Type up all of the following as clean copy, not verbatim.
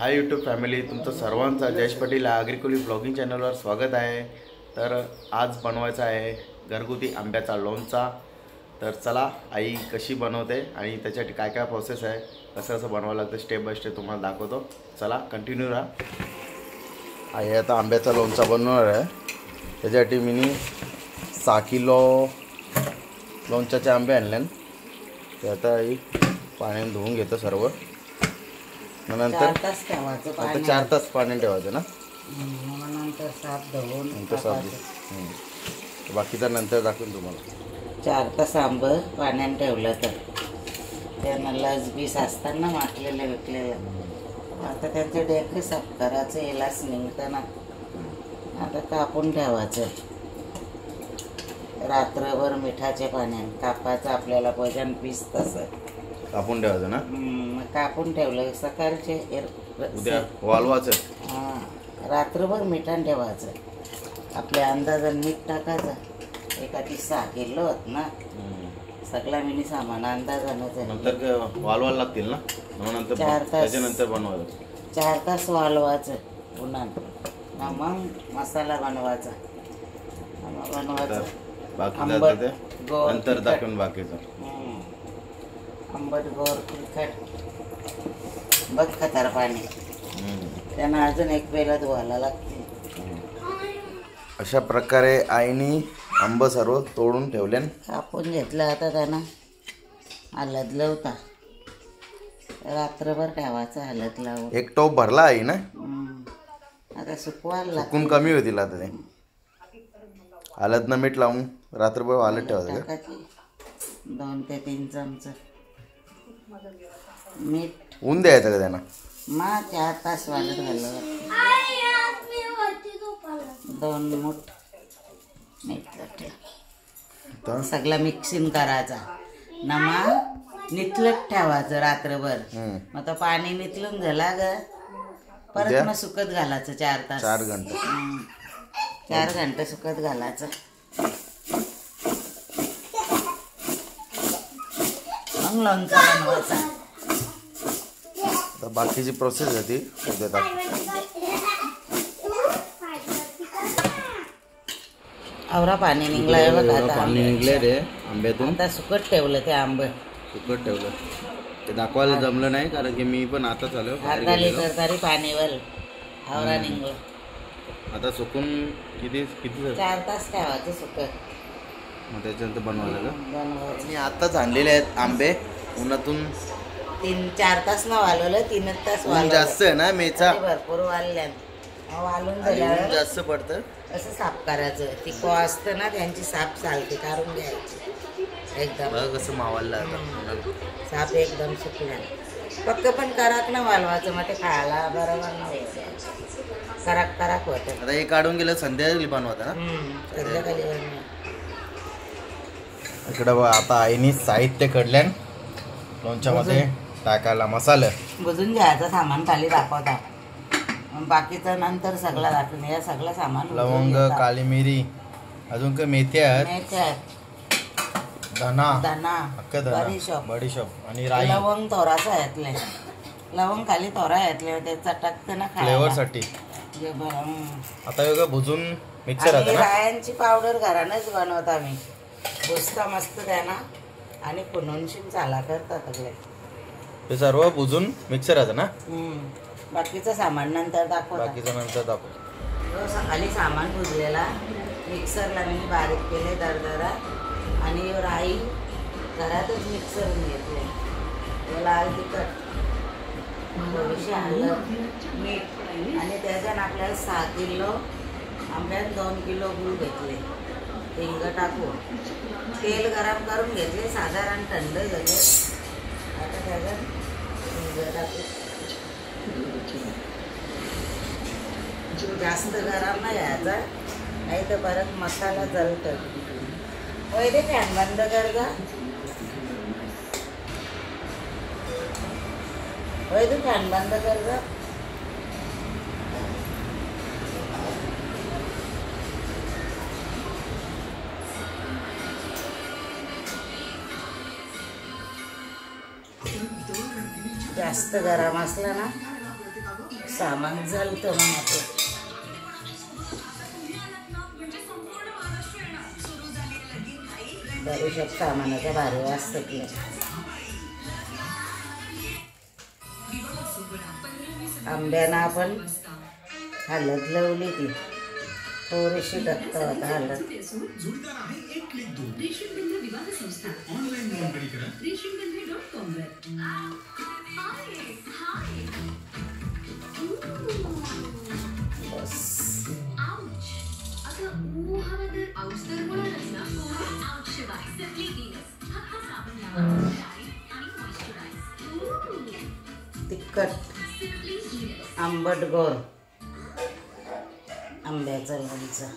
Hi YouTube family, तुमचं सर्वांचं Jayesh Patil agriculture blogging चॅनलवर स्वागत आहे। तर आज बनवायचा आहे घरगुती आंब्याचा लोणचा। तर चला आई कशी बनवते आणि त्याच्यासाठी काय काय प्रोसेस आहे, कसं कसं बनवावं लागतं स्टेप बाय स्टेप तुम्हाला दाखवतो। चला कंटिन्यू राहा। आई आता आंब्याचा लोणचा बनवणार आहे। त्याच्यासाठी मी 6 किलो लोणच्याचे आंबे आणले। ते आता आई पाण्याने धुवून घेतो सर्व। नंतर 4 तास ठेवायचं आता पाणी 4 तास पाण्याने ठेवायचं ना। नंतर साफ धुवून नंतर साफ बाकीचा नंतर दाखवून तुम्हाला। 4 तास आंब पाण्याने ठेवलं तर त्यांना लस बीस असताना माटलेले विकलेलं। आता त्यांचे डेखे साफ करायचं, येलाच निघतं ना। आता कापून ठेवायचं रात्रभर मिठाच्या पाण्याने। कापायचं आपल्याला वजन पीस तसं कापून ठेवायचं ना। कापून ठेवलं सकाळचे उद्या वाळवायचं। रात्रभर मिठाने ठेवायचं। आपल्या अंदाजाने मीठ टाकायचं। एखादी 6 किलो होत ना, सगळा मिनी सामान अंदाजानंच आहे। नंतर वाळवायला लागतील ना, नंतर 4 तास त्याच्यानंतर बनवायचं। 4 तास वाळवायचं उन्हात। मग मसाला बनवायचा बाकीचं ते नंतर दाखवून बाकीचं। आंबट गोड तिखट बघ खतार पाणी, त्यांना अजून एक वेळा धुवायला लागते। अशा प्रकारे आईनी आंब सर्व तोडून ठेवले, कापून घेतलं। आता त्यांना हलद लावता, रात्रभर ठेवायचं हलद लावून। एक टोप भरला आई ना। आता सुकवायला सुकून कमी होतील आता ते। हलद न मीठ लावून रात्रभर वाळत ठेवायचं का? 2 ते 3 चमचे मीठ ऊन द्यायचं का त्यांना? मग 4 तास वाळत घालवं। 2 मूठ मीठ सगळं मिक्सिंग करायचा। नमक निथलत ठेवायचं रात्रभर। मग तो पाणी निथलून झाला ग, परत मग सुकत घालायचं 4 तास। 4 घंटे 4 घंटे सुकत घालायचं। मग लोणचा बनवायचा। तर बाकीची प्रोसेस आहे ती उद्या दाखवतो। आवरा पाणी निघलंय बघ आता। पाणी निघले रे आंब्यातून। आता सुकत ठेवलं ते आंब, सुकत ठेवलं। ते दाखवायला जमलं नाही कारण की मी पण आता आलो। अर्धा लिटर तरी पाणीवर आवरा निघलं। आता सुकून किती 4 तास ठेवायचं सुकत। मग त्याच्यानंतर बनवायला का? बनवायचं। मी आताच आणलेले आहेत आंबे उन्हातून। 3-4 तास न वाळवलं, 3 तास ऊन वाळवलं। जास्त आहे ना मेचा, भरपूर वाळल्यान वाळून ऊन झाल्यावर जास्त पडतं। असं साफ करायचं। ती को असतं ना त्यांची साफ चालते, काढून घ्यायची एकदम। बघ कसं मावायला आता साफ एकदम सुकल्या। पक्क पण कराक ना वाळवायचं, मग ते खायला बरोबर नाही कराक कराक होतं। आता हे काढून गेलं संध्याकाळी बनवता ना। संध्याकाळी इकडं बघ आता आईनी साहित्य काढल्यान लोणच्यामध्ये टाकायला मसाला बुजून घ्यायचं। सामान खाली दाखवता, बाकीचं नंतर सगळं दाखवून। या सगळं सामान लवंग, काली मिरी, अजून काही मेथी आहेत, धना, अख्खा धना, बडीशोप आणि राई। लवंग थोडासा घातले, लवंग खाली थोडा घातले, ते चटकते ना फ्लेवर साठी। आता हे भुजून मिक्सर आहे ना। रायांची पावडर घरानच बनवता मी, भुजता मस्त त्यांना आणि पुनूनशीन चाला करतात सगळे। हे सर्व भुजून मिक्सर आहे ना। बाकीचं सामान नंतर दाखवतो। सकाळी सामान भुजलेला मिक्सरला मी बारीक केले दरदरा, आणि राई घरातच मिक्सर घेतले। लाल तिखट, थोडीशी हळद, मीठ, आणि त्याच्यात आपल्याला 6 किलो आंब्यात 2 किलो गूळ घेतले। हिंग टाकून तेल गरम करून घेतले, साधारण थंड झाले। आता त्याच्यात हिंग टाकू। जास्त गरम नाही घ्यायचा, नाही तर परत मसाला जळतं। पहिले फॅन बंद कर गा, पहिले फॅन बंद कर गा। जास्त गरम असलं ना सामान जळतं मग आपलं. बरेचशा सामानाचा भारी वाजतं की आंब्यानं आपण हळद लावली ती थोडीशी टाकत होता हळद. तिखट आंबट गोड आंब्याचं लोणचं.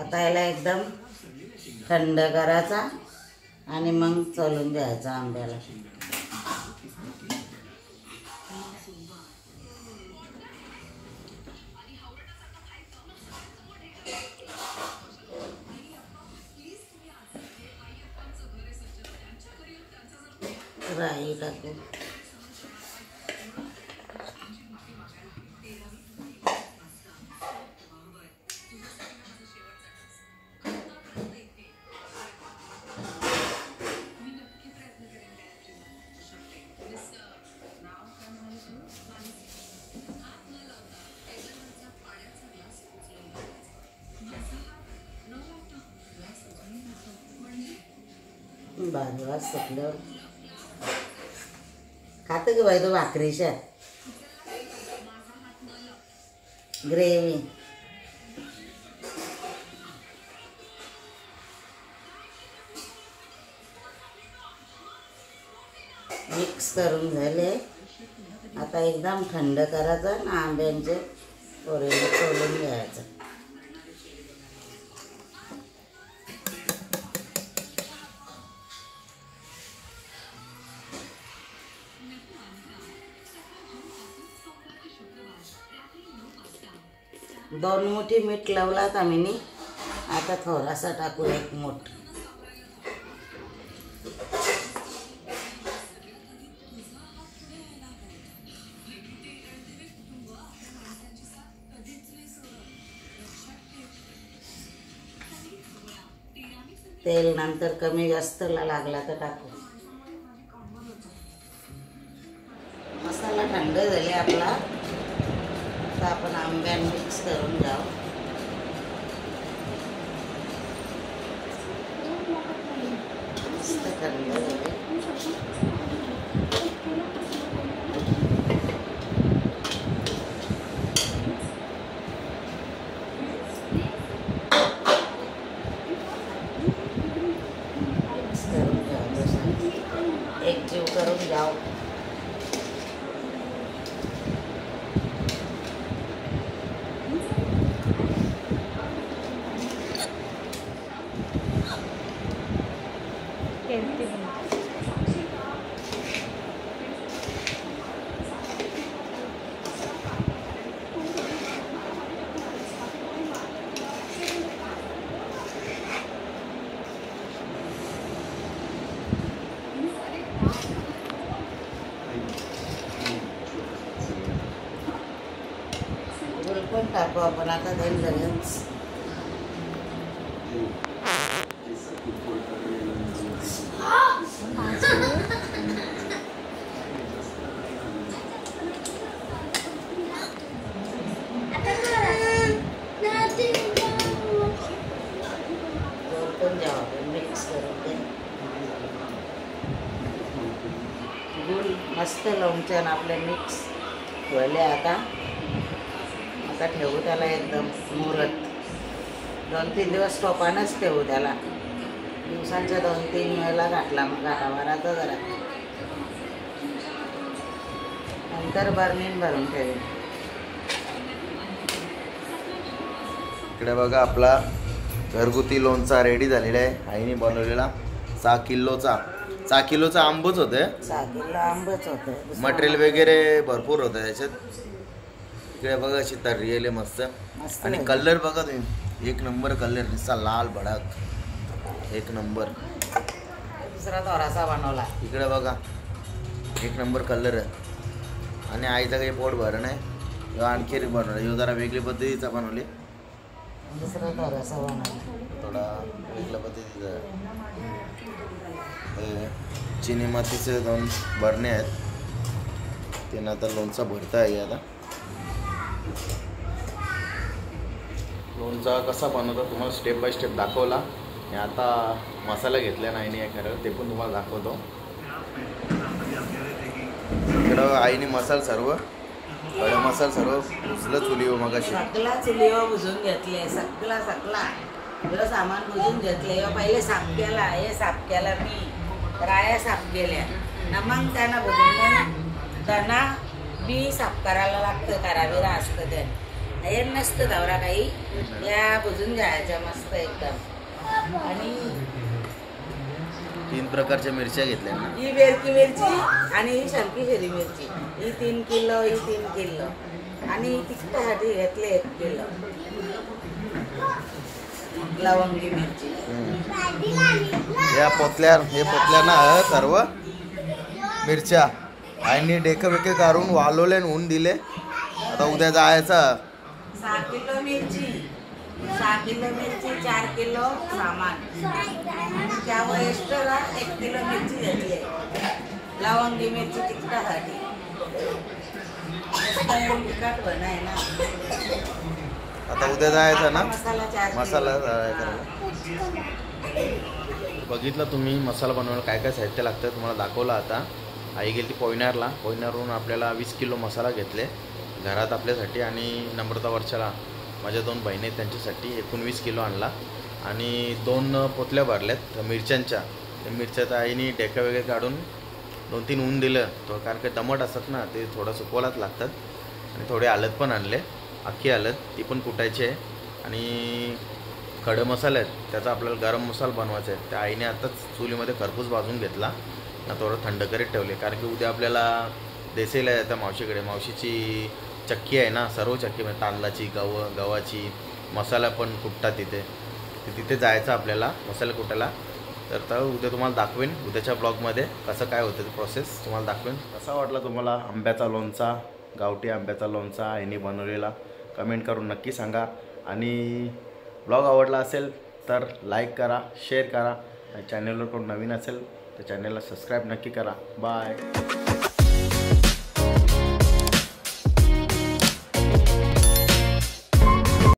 आता याला एकदम थंड करायचा आणि मग चलून द्यायचा आंब्याला. राई टाकू. भारी वास सुटलं. खातं की बाई तो भाकरीच्या ग्रेव्ही. मिक्स करून झाले. आता एकदम थंड करायचं ना आंब्यांचे पोरेला सोलून घ्यायचं. दोन मुठी मीठ लावला आम्ही. आता थोडासा टाकू एक मूठ. तेल नंतर कमी जास्त लागला तर टाकू. मसाला थंड झाले आपला. आता आपण आंब्यान मिक्स करून जाऊ. मस्त थंड झाले. मिक्स करून जाऊ. एकजीव करून जाऊ. पण टाकू आपण आता तेल लगेच. मिक्स करून गुळ मस्त लोणच्यानं आपले मिक्स ठेवले. आता ठेवू त्याला एकदम मुरत. 2-3 दिवस टोपानच ठेवू त्याला. दिवसांच्या 2-3 वेळेला घातला मग घाटाभराचा जरा. नंतर बरणीन भरून ठेवेल. इकडे बघा आपला घरगुती लोणचा रेडी झालेला आहे. आईने बनवलेला 6 किलोचा आंबच होते. 6 किलो आंबच होतं. मटेरियल वगैरे भरपूर होतं त्याच्यात. इकडे बघा अशी तर्री मस्त. आणि कलर बघा तुम्ही. एक नंबर कलर. निसा लाल भडक एक नंबर. दुसरा थोडासा बनवला. इकडे बघा एक नंबर कलर आहे. आणि आईचा काही पोट भर नाही. ह्यो आणखी बनवला. ह्यो जरा वेगळी पद्धतीचा बनवली. दुसरा थोडासा बनवला. थोडा वेगळ्या पद्धतीचा. हे चिनी मातीचे 2 बरणे आहेत. ते आता लोणचा भरता आहे. आता लोणचा कसा बनवता तुम्हाला स्टेप बाय स्टेप दाखवला. आणि आता मसाला घेतला नाही आहे खरं, ते पण तुम्हाला दाखवतो. इकडं आईने मसाला सर्व खडे मसाला सर्व उचलं चुलीवर मगाशी. सगळा चुलीवर बुजून घेतले. सगळा सगळं सामान बुजून घेतले. पहिले साफ केला. हे साफ केला मी. राया साफ केल्या ना, मग त्यांना बुजून त्यांना बी साफ करायला लागतं. करावीरा असतं ते. हे नसतं दवरा काही. या बुजून घ्यायच्या मस्त एकदम. आणि 3 प्रकारच्या मिरच्या घेतल्या ना. ही बेरकी मिरची आणि ही शंकी हिरवी मिरची. ही 3 किलो, ही 3 किलो. आणि तिखटासाठी घेतले 1 किलो. लवंगी मिरची. या पोतल्या ना सर्व मिरच्या आईने डेके बेके काढून वाळवले आणि ऊन दिले. आता उद्या जायचं. 6 किलो मिरची. 6 किलो मिरची, 4 किलो सामान. त्यावर एक्स्ट्रा 1 किलो मिरची घेतली. लवंगी मिरची तिखटासाठी. तिखट बनाय ना. आता उद्या जायचं ना. मसाला 4 किलो. मसाला बघितलं तुम्ही मसाला बनवायला काय काय साहित्य लागतं तुम्हाला दाखवलं. आता आई गेली ती पोयनारवरून आपल्याला 20 किलो मसाला घेतले घरात आपल्यासाठी. आणि नम्रता वर्षाला माझ्या 2 बहिणी आहेत त्यांच्यासाठी 19 किलो आणला. आणि 2 पोतल्या भरल्यात मिरच्यांच्या. त्या मिरच्या तर आईने डेका वगैरे काढून 2-3 ऊन दिलं. तो कारण की दमट असतात ना, ते थोडं सुकवायलाच लागतात. आणि थोडे हळद पण आणले. अख्खी हळद ती पण कुटायची आहे. आणि खडे मसाले आहेत त्याचा आपल्याला गरम मसाला बनवायचा आहे. त्या आईने आताच चुलीमध्ये खरपूस भाजून घेतला ना, थोडं थंड करीत ठेवले. कारण की उद्या आपल्याला देसाईला येतं मावशीकडे. मावशीची चक्की आहे ना, सर्व चक्की म्हणजे तांदळाची, गव्हाची. मसाला पण कुटतात तिथे जायचं आपल्याला मसाला कुटायला. तर उद्या तुम्हाला दाखवेन. उद्याच्या ब्लॉगमध्ये कसं काय होतं ते प्रोसेस तुम्हाला दाखवेन. कसा वाटला तुम्हाला आंब्याचा लोणचा, गावठी आंब्याचा लोणचा आईने बनवलेला, कमेंट करून नक्की सांगा. आणि ब्लॉग आवडला असेल तर लाईक करा, शेअर करा. चॅनलवर कोण नवीन असेल तर चॅनलला सबस्क्राईब नक्की करा. बाय.